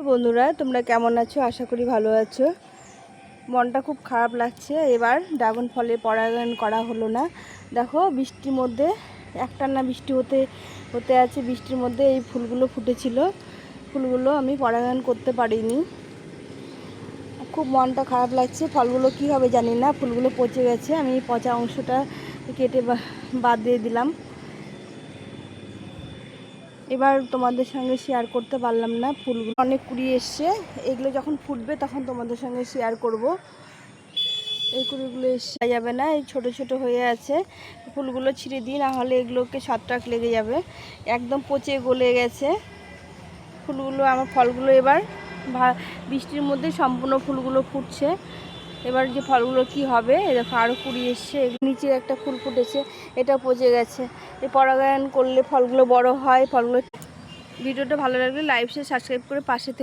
বন্ধুরা, তোমরা কেমন আছো? আশা করি ভালো আছো। মনটা খুব খারাপ লাগছে। এবার ড্রাগন ফলে পরাগায়ন করা হলো না। দেখো, বৃষ্টির মধ্যে একটানা বৃষ্টি হতে হতে আছে। বৃষ্টির মধ্যে এই ফুলগুলো ফুটেছিল, ফুলগুলো আমি পরাগায়ন করতে পারিনি। খুব মনটা খারাপ লাগছে। ফলগুলো কী হবে জানি না। ফুলগুলো পচে গেছে। আমি পচা অংশটা কেটে বাদ দিয়ে দিলাম। এবার তোমাদের সঙ্গে শেয়ার করতে পারলাম না। ফুলগুলো অনেক কুড়ি এসছে। এগুলো যখন ফুটবে তখন তোমাদের সঙ্গে শেয়ার করব। এই কুড়িগুলো এসে যাবে না, এই ছোট ছোট হয়ে আছে। ফুলগুলো ছিঁড়ে দিই, না হলে এগুলোকে ছত্রাক লেগে যাবে। একদম পচে গলে গেছে ফুলগুলো। আমার ফলগুলো এবার বৃষ্টির মধ্যে সম্পূর্ণ ফুলগুলো ফুটছে। এবার যে ফলগুলো কি হবে, দেখো আরও কুড়ি এসছে। নিচে একটা ফুল ফুটেছে, এটা পচে গেছে। এই পরাগায়ন করলে ফলগুলো বড় হয়। ভিডিওটা ভালো লাগলে লাইক শেয়ার সাবস্ক্রাইব করে পাশে থেকে